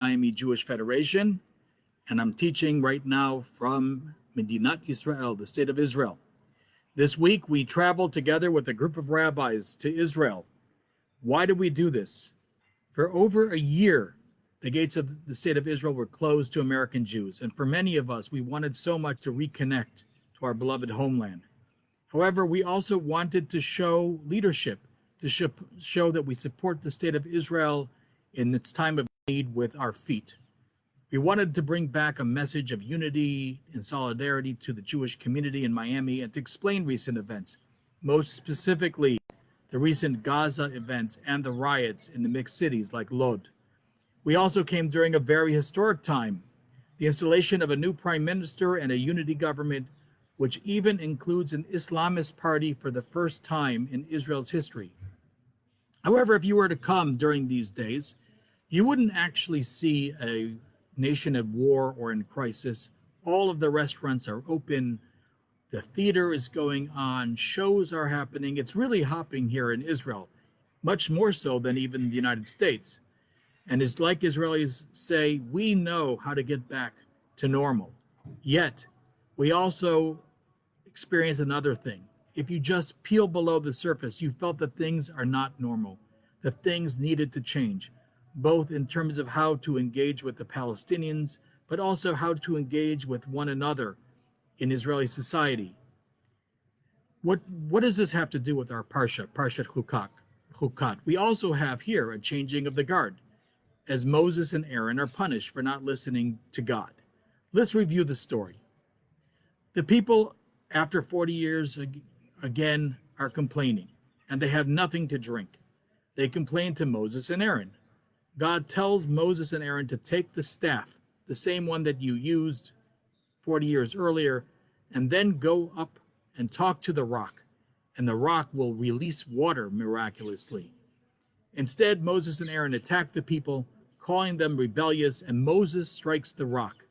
Miami Jewish Federation, and I'm teaching right now from Medinat Israel, the state of Israel. This week, we traveled together with a group of rabbis to Israel. Why did we do this? For over a year, the gates of the state of Israel were closed to American Jews, and for many of us, we wanted so much to reconnect to our beloved homeland. However, we also wanted to show leadership, to show that we support the state of Israel in its time of need with our feet. We wanted to bring back a message of unity and solidarity to the Jewish community in Miami and to explain recent events, most specifically the recent Gaza events and the riots in the mixed cities like Lod. We also came during a very historic time, the installation of a new prime minister and a unity government, which even includes an Islamist party for the first time in Israel's history. However, if you were to come during these days, you wouldn't actually see a nation at war or in crisis. All of the restaurants are open, the theater is going on, shows are happening. It's really hopping here in Israel, much more so than even the United States. And it's like Israelis say, we know how to get back to normal. Yet, we also experience another thing. If you just peel below the surface, you felt that things are not normal, that things needed to change, both in terms of how to engage with the Palestinians, but also how to engage with one another in Israeli society. What does this have to do with our Parashat Chukat? We also have here a changing of the guard, as Moses and Aaron are punished for not listening to God. Let's review the story. The people, after 40 years, again, are complaining, and they have nothing to drink. They complain to Moses and Aaron. God tells Moses and Aaron to take the staff, the same one that you used 40 years earlier, and then go up and talk to the rock, and the rock will release water miraculously. Instead, Moses and Aaron attack the people, calling them rebellious, and Moses strikes the rock.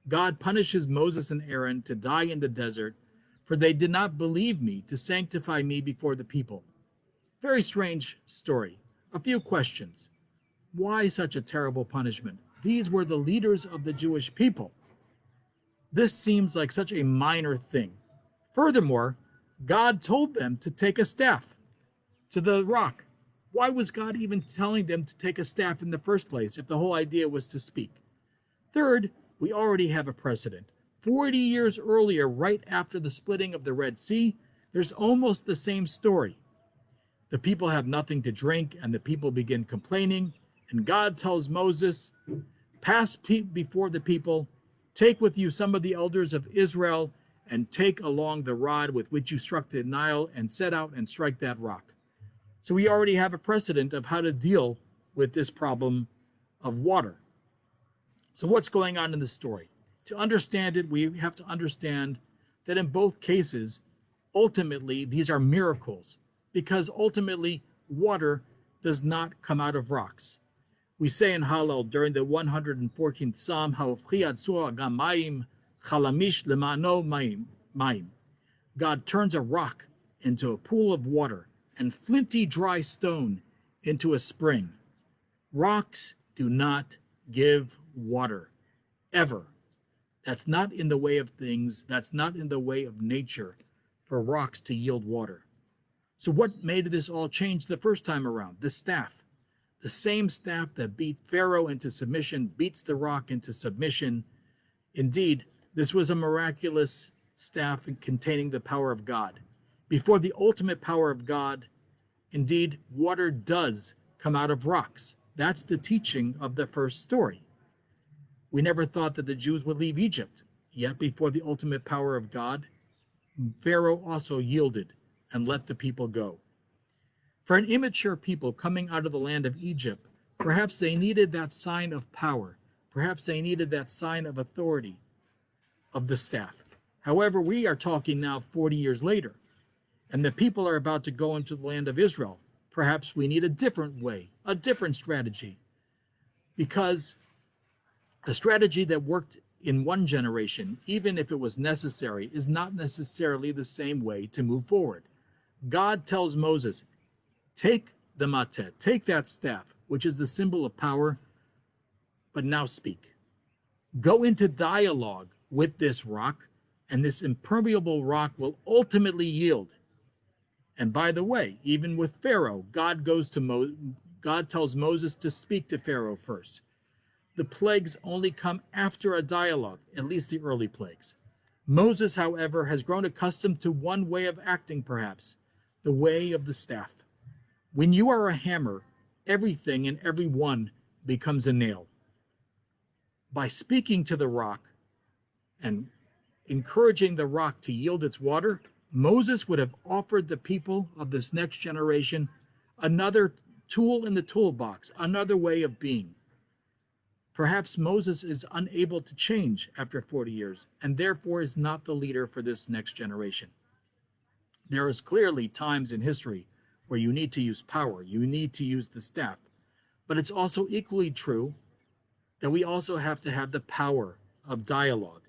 God punishes Moses and Aaron to die in the desert, for they did not believe me to sanctify me before the people. Very strange story. A few questions. Why such a terrible punishment? These were the leaders of the Jewish people. This seems like such a minor thing. Furthermore, God told them to take a staff to the rock. Why was God even telling them to take a staff in the first place if the whole idea was to speak? Third, we already have a precedent. 40 years earlier, right after the splitting of the Red Sea, there's almost the same story. The people have nothing to drink, and the people begin complaining, and God tells Moses, pass before the people, take with you some of the elders of Israel, and take along the rod with which you struck the Nile, and set out and strike that rock. So we already have a precedent of how to deal with this problem of water. So what's going on in the story? To understand it, we have to understand that in both cases, ultimately, these are miracles, because ultimately, water does not come out of rocks. We say in Hallel during the 114th Psalm, Ha'ofchi atzur agam mayim, chalamish lema'ano mayim. God turns a rock into a pool of water and flinty dry stone into a spring. Rocks do not give water, ever. That's not in the way of things. That's not in the way of nature for rocks to yield water. So what made this all change the first time around? The staff. The same staff that beat Pharaoh into submission beats the rock into submission. Indeed, this was a miraculous staff containing the power of God. Before the ultimate power of God, indeed, water does come out of rocks. That's the teaching of the first story. We never thought that the Jews would leave Egypt, yet before the ultimate power of God, Pharaoh also yielded and let the people go. For an immature people coming out of the land of Egypt, perhaps they needed that sign of power. Perhaps they needed that sign of authority of the staff. However, we are talking now 40 years later, and the people are about to go into the land of Israel. Perhaps we need a different way, a different strategy, because the strategy that worked in one generation, even if it was necessary, is not necessarily the same way to move forward. God tells Moses, take the matet, take that staff, which is the symbol of power, But now speak. Go into dialogue with this rock, and this impermeable rock will ultimately yield. And by the way, even with Pharaoh, God tells Moses to speak to Pharaoh first. The plagues only come after a dialogue, at least the early plagues. Moses, however, has grown accustomed to one way of acting, perhaps, the way of the staff. When you are a hammer, everything and everyone becomes a nail. By speaking to the rock and encouraging the rock to yield its water, Moses would have offered the people of this next generation another tool in the toolbox, another way of being. Perhaps Moses is unable to change after 40 years and therefore is not the leader for this next generation. There is clearly times in history where you need to use power, you need to use the staff, but it's also equally true that we also have to have the power of dialogue.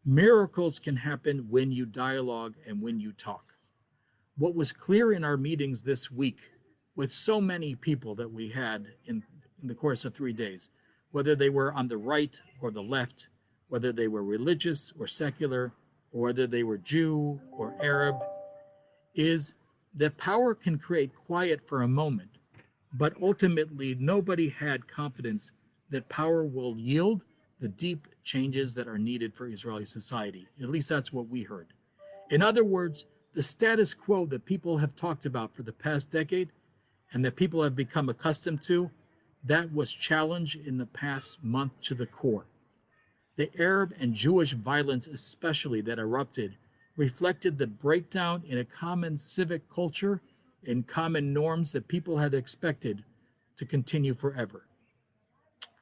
Miracles can happen when you dialogue and when you talk. What was clear in our meetings this week with so many people that we had in the course of 3 days, whether they were on the right or the left, whether they were religious or secular, or whether they were Jew or Arab, is that power can create quiet for a moment, but ultimately nobody had confidence that power will yield the deep changes that are needed for Israeli society. At least that's what we heard. In other words, the status quo that people have talked about for the past decade and that people have become accustomed to, that was challenged in the past month to the core. The Arab and Jewish violence, especially that erupted, reflected the breakdown in a common civic culture and common norms that people had expected to continue forever.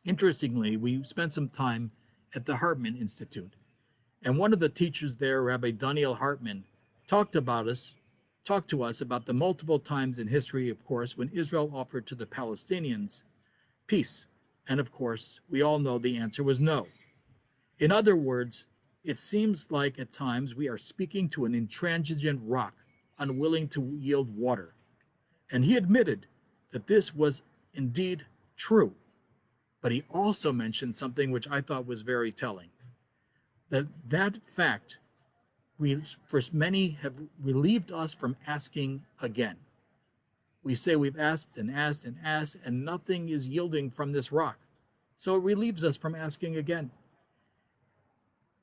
Interestingly, we spent some time at the Hartman Institute, and one of the teachers there, Rabbi Daniel Hartman, talked to us about the multiple times in history, of course, when Israel offered to the Palestinians peace. And of course, we all know the answer was no. In other words, it seems like at times we are speaking to an intransigent rock, unwilling to yield water. And he admitted that this was indeed true. But he also mentioned something which I thought was very telling. That fact, for many, have relieved us from asking again. We say we've asked and asked and asked, and nothing is yielding from this rock. So it relieves us from asking again.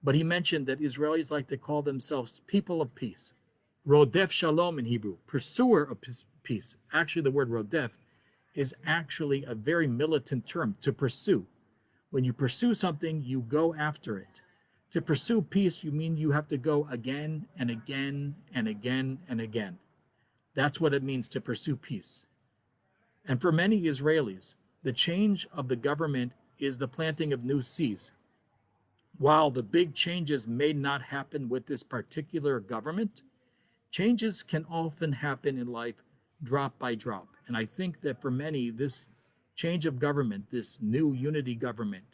But he mentioned that Israelis like to call themselves people of peace. Rodef Shalom in Hebrew, pursuer of peace. Actually, the word Rodef is actually a very militant term, to pursue. When you pursue something, you go after it. To pursue peace, you mean you have to go again and again and again and again. That's what it means to pursue peace. And for many Israelis, the change of the government is the planting of new seeds. While the big changes may not happen with this particular government, changes can often happen in life drop by drop. And I think that for many, this change of government, this new unity government,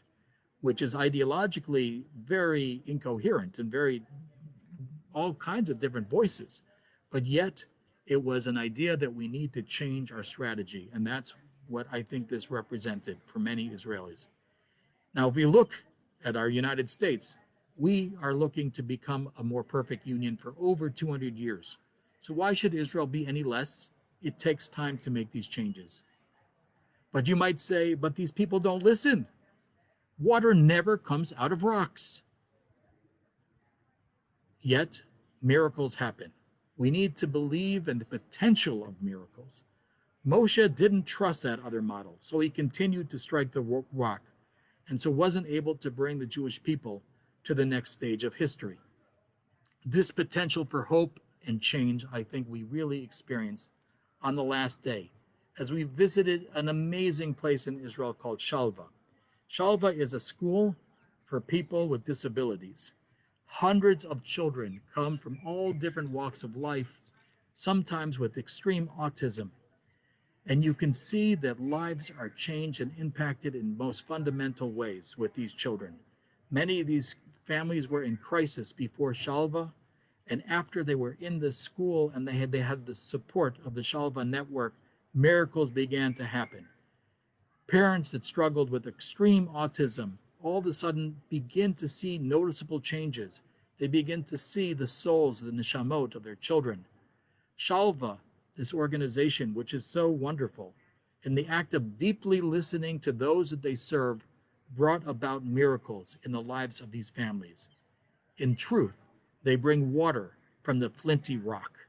which is ideologically very incoherent and very all kinds of different voices, but yet it was an idea that we need to change our strategy. And that's what I think this represented for many Israelis. Now, if we look at our United States, we are looking to become a more perfect union for over 200 years. So why should Israel be any less? It takes time to make these changes. But you might say, but these people don't listen. Water never comes out of rocks. Yet, miracles happen. We need to believe in the potential of miracles. Moshe didn't trust that other model, so he continued to strike the rock, and so wasn't able to bring the Jewish people to the next stage of history. This potential for hope and change, I think we really experienced on the last day, as we visited an amazing place in Israel called Shalva. Shalva is a school for people with disabilities. Hundreds of children come from all different walks of life, sometimes with extreme autism. And you can see that lives are changed and impacted in most fundamental ways with these children. Many of these families were in crisis before Shalva, and after they were in the school and they had the support of the Shalva network, miracles began to happen. Parents that struggled with extreme autism all of a sudden begin to see noticeable changes. They begin to see the souls, the neshamot of their children. Shalva, this organization, which is so wonderful, in the act of deeply listening to those that they serve, brought about miracles in the lives of these families. In truth, they bring water from the flinty rock.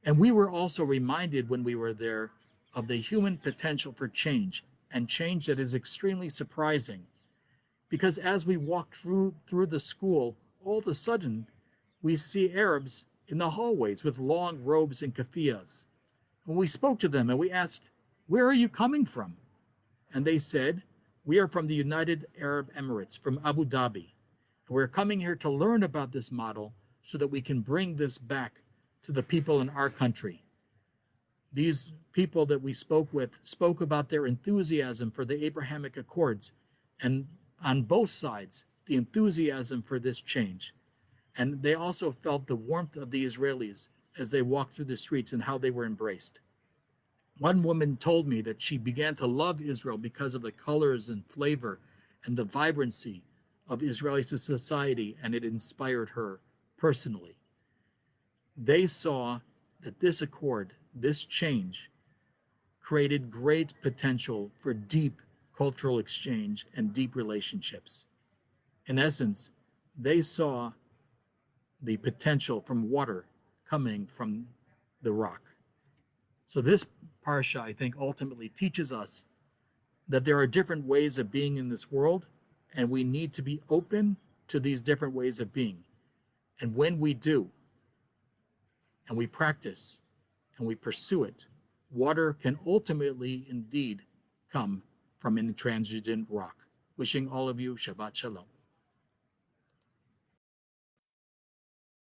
And we were also reminded when we were there of the human potential for change, and change that is extremely surprising. Because as we walked through the school, all of a sudden, we see Arabs in the hallways with long robes and keffiyehs. And we spoke to them and we asked, "Where are you coming from?" And they said, "We are from the United Arab Emirates, from Abu Dhabi. And we're coming here to learn about this model so that we can bring this back to the people in our country." These people that we spoke with spoke about their enthusiasm for the Abrahamic Accords, and on both sides, the enthusiasm for this change. And they also felt the warmth of the Israelis as they walked through the streets and how they were embraced. One woman told me that she began to love Israel because of the colors and flavor and the vibrancy of Israeli society, and it inspired her personally. They saw that this accord, this change, created great potential for deep cultural exchange and deep relationships. In essence, they saw the potential from water coming from the rock. So this parsha, I think, ultimately teaches us that there are different ways of being in this world, and we need to be open to these different ways of being. And when we do, and we practice, and we pursue it, water can ultimately indeed come from an intransigent rock. Wishing all of you Shabbat Shalom.